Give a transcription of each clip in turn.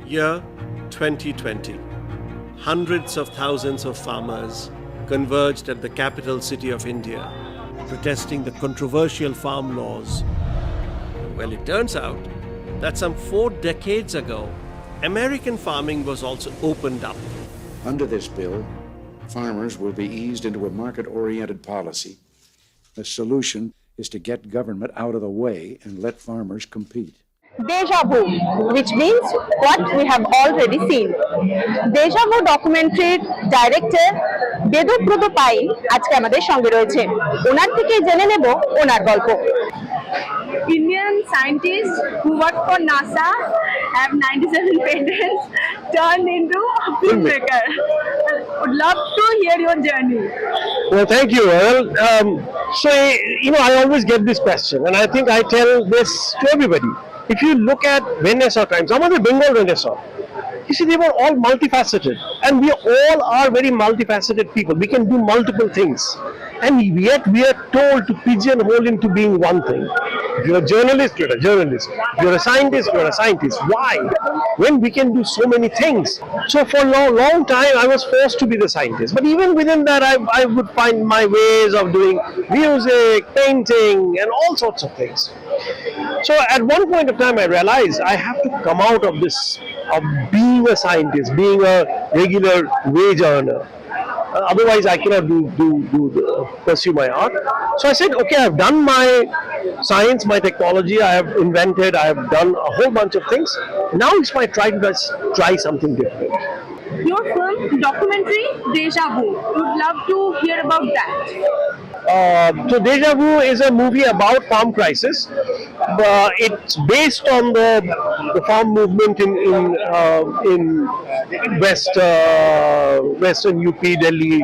Year 2020. Hundreds of thousands of farmers converged at the capital city of India, protesting the controversial farm laws. Well, it turns out that some 4 decades ago, American farming was also opened up. Under this bill, farmers will be eased into a market-oriented policy. The solution is to get government out of the way and let farmers compete. Deja vu, which means what we have already seen. Deja vu documentary director Bedabrata পাই আজকে আমাদের সঙ্গে রয়েছে। ওনার থেকেই জেনে নেব ওনার গল্প। Indian scientists who work for NASA have 97 patents turned into a filmmaker. Would love to hear your journey. Well, thank you. Well, I always get this question, and I think I tell this to everybody. If you look at Renaissance times, some of the Bengal Renaissance, you see, they were all multifaceted, and we all are very multifaceted people. We can do multiple things, and yet we are told to pigeonhole into being one thing. If you're a journalist, you're a journalist. If you're a scientist, you're a scientist. Why? When we can do so many things. So for a long time, I was forced to be the scientist. But even within that, I would find my ways of doing music, painting, and all sorts of things. So at one point of time, I realized I have to come out of this, of being a scientist, being a regular wage earner. Otherwise, I cannot pursue my art. So I said, okay, I've done my science, my technology, I have invented, I have done a whole bunch of things. Now it's my try something different. Your film documentary Deja Vu. Would love to hear about that. So Deja Vu is a movie about farm crisis. It's based on the farm movement in Western UP, Delhi,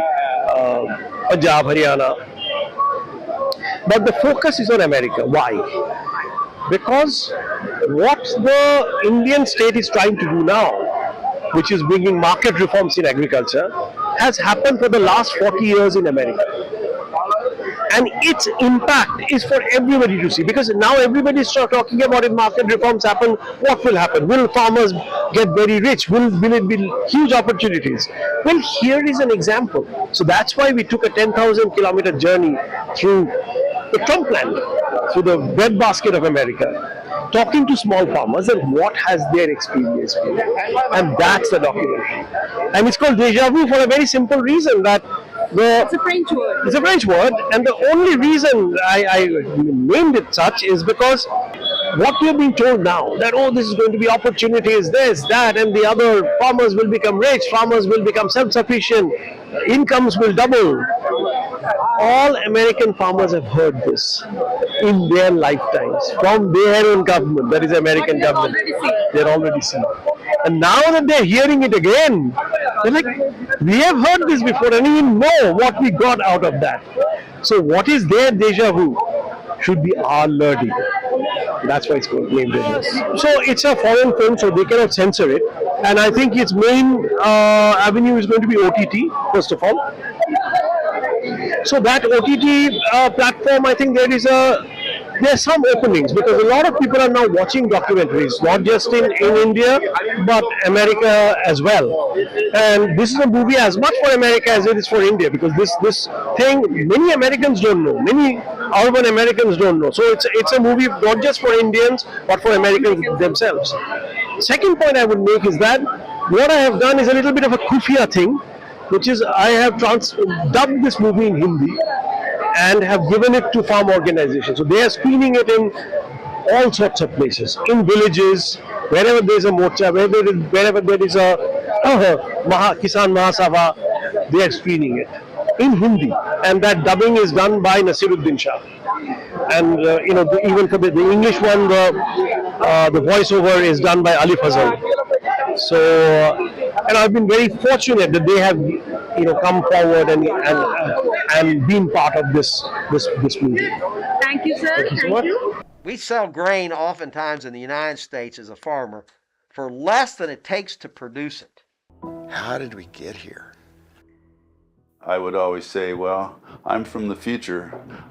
Punjab, Haryana. But the focus is on America. Why? Because what the Indian state is trying to do now, which is bringing market reforms in agriculture, has happened for the last 40 years in America. And its impact is for everybody to see, because now everybody is talking about if market reforms happen, what will happen? Will farmers get very rich? Will it be huge opportunities? Well, here is an example. So that's why we took a 10,000 kilometer journey through the Trump land, through the breadbasket of America, talking to small farmers and what has their experience been. And that's the documentary. And it's called Deja Vu for a very simple reason, that It's a French word. It's a French word, and the only reason I named it such is because what we are being told now, that this is going to be opportunities, this, that, and the other, farmers will become rich, farmers will become self-sufficient, incomes will double. All American farmers have heard this in their lifetimes from their own government, that is American government. They're already seen. And now that they're hearing it again, they're like, we have heard this before and we know what we got out of that. So what is their deja vu should be our learning. That's why it's named Deja Vu. So it's a foreign film, so they cannot censor it. And I think its main avenue is going to be OTT, first of all. So that OTT platform, I think there are some openings, because a lot of people are now watching documentaries, not just in India, but America as well. And this is a movie as much for America as it is for India, because this thing many Americans don't know, many urban Americans don't know. So it's a movie not just for Indians, but for Americans themselves. Second point I would make is that what I have done is a little bit of a kufia thing, which is I have dubbed this movie in Hindi and have given it to farm organizations. So they are screening it in all sorts of places, in villages, wherever there is a morcha, wherever there is a Kisan Mahasabha, they are screening it in Hindi. And that dubbing is done by Nasiruddin Shah. And even for the English one, the voiceover is done by Ali Fazal. So, and I've been very fortunate that they have, come forward and been part of this movie. Thank you, sir. Thank you. We sell grain oftentimes in the United States as a farmer for less than it takes to produce it. How did we get here? I would always say, well, I'm from the future.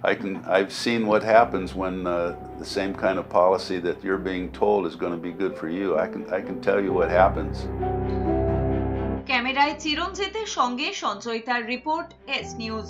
I've seen what happens when the same kind of policy that you're being told is going to be good for you. I can tell you what happens. ক্যামেরায় চিরঞ্জিতের সঙ্গে সঞ্চয়িতার report, S news.